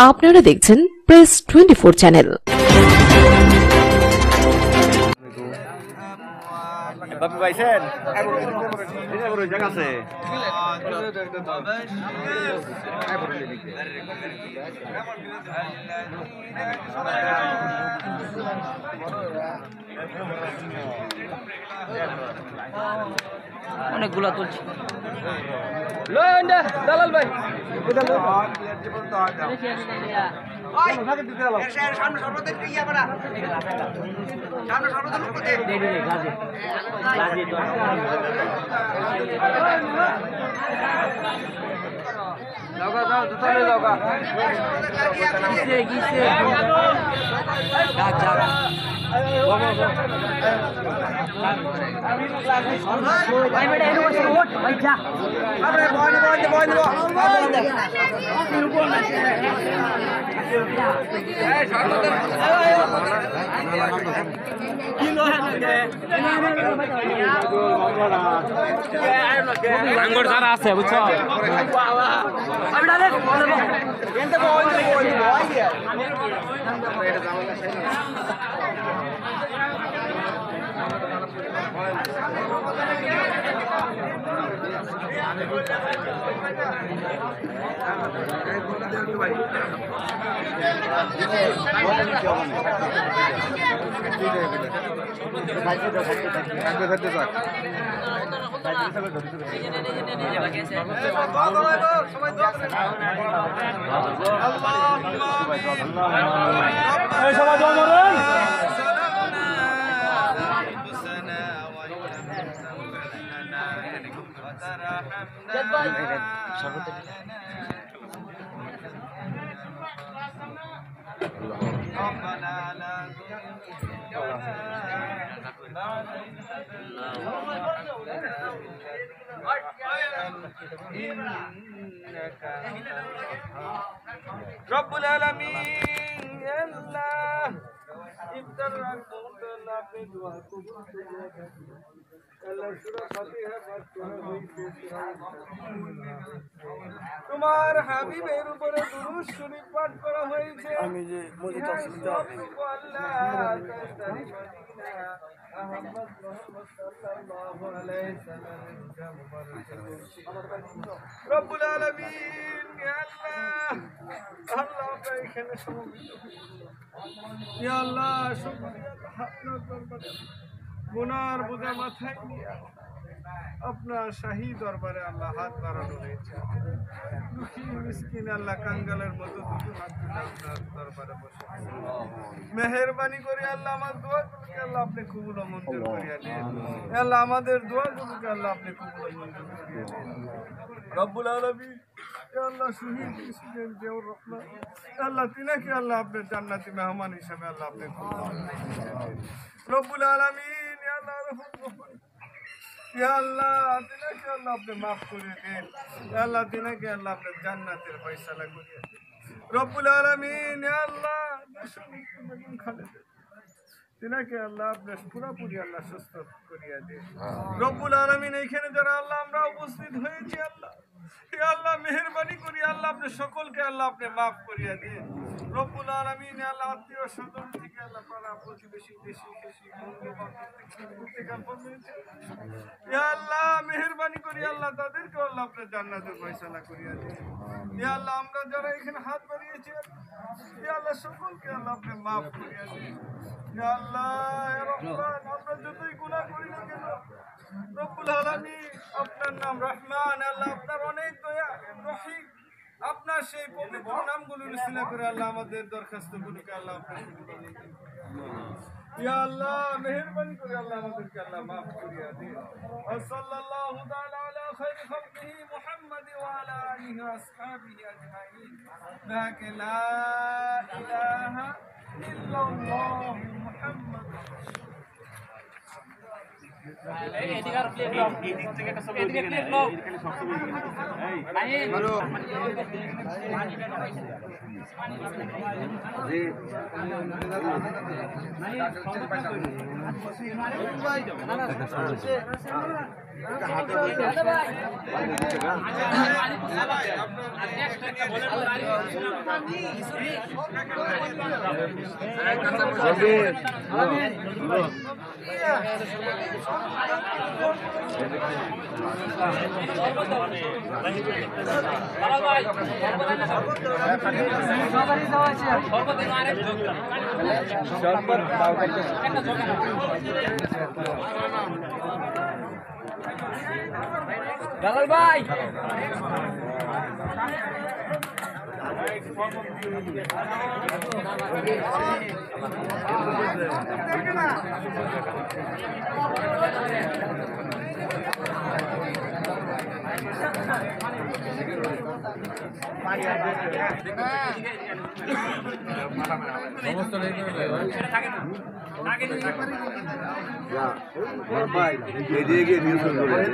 আপনারা দেখছেন press 24 channel. বাপি পাইছেন জায়গা আছে অনেকগুলা তুলছি দালাল ভাই আঙ্গুর যারা আছে বুঝছো রব্বুল আলামিন আল্লাহ ইফতার রাখতে আপনি দোয়া কবুল করে আল্লাহ সূরা ফাতিহা পাঠ করা হয়েছে তোমার হাবিবের উপরে দুরূদ শরীফ পাঠ করা হয়েছে আমি যে মসজিদ আল্লাহ আহমদ মুহাম্মদ সাল্লাল্লাহু আলাইহি সাল্লাম রব্বুল আলামিন ইয়া আল্লাহ আমরা এখানে সমবেত ইয়া আল্লাহ শুকরিয়া আপনার দরবারে গুনার বোঝা মাথায় নিয়ে আপনার শাহী দরবারে আল্লাহ হাত বাড়ানো হয়েছে দুঃখী মিসকিন আল্লাহ কাঙ্গালের মতো দুটো হাত আপনার দরবারে বসে মেহেরবানি করে আল্লাহ আমার দোয়াগুলোকে আল্লাহ আপনি কবুল ও মঞ্জুর করিয়া নেন আল্লাহ আমাদের দোয়াগুলোকে আল্লাহ আপনি কবুল ও মঞ্জুর করিয়া নেন রব্বুল আলামিন আল্লাহ শহীদ প্রেসিডেন্ট জিয়াউর রহমান আল্লাহ তিনাকে আল্লাহ আপনার জান্নাতি মেহমান হিসেবে আল্লাহ আপনি রব্বুল আলামিন ইয়া আল্লাহ ইয়া আল্লাহ তিনাকে আল্লাহ আপনি মাফ করে দেন ইয়া আল্লাহ তিনাকে আল্লাহ আপনার জান্নাতের ফয়সালা করিয়া দেন রব্বুল আলামিন ইয়া আল্লাহ বেগম খালেদা তিনাকে আল্লাহ আপনার পুরোপুরি আল্লাহ সুস্থ করিয়া দেন রব্বুল আলামিন এইখানে যারা আল্লাহ আমরা উপস্থিত হয়েছি আল্লাহ ইয়া আল্লাহ মেহেরবানি করি আল্লাহ আপনি সকলকে আল্লাহ আপনি মাফ করিয়া দিন রব্বুল আলামিন আল্লাহ আত্মীয় স্বজন থেকে আল্লাহ পাড়া প্রতিবেশী দেশি দেশি ইয়া আল্লাহ মেহেরবানি করি আল্লাহ তাদেরকে আল্লাহ আপনার জান্নাতের ফয়সালা করিয়া দিন ইয়া আল্লাহ আমরা যারা এখানে হাত বাড়িয়েছি ইয়া আল্লাহ সকলকে আল্লাহ আপনি মাফ করিয়া দিন ইয়া আল্লাহ ইয়া রহমান আমরা যতই গুনাহ করি না কেন রব্বুল আলামিন আপনার নাম রহমান আল্লাহ আপনার অনেক দয়া রহিম আপনার সেই পবিত্র নামগুলো উল্লেখ করে আল্লাহ আমাদের দরখাস্তগুলোকে আল্লাহ আপনার ইয়া আল্লাহ মেহেরবানি করে আল্লাহ আমাদেরকে আল্লাহ মাফ করিয়া দিন সাল্লাল্লাহু তাআলা আলা খায়রি খালকিহি মুহাম্মাদ ওয়া আলা আলিহি ওয়া আসহাবিহি আজমাইন লা ইলাহা ইল্লাল্লাহ মুহাম্মাদ দালাল ভাই এদিকে নিয়ে শুরু করে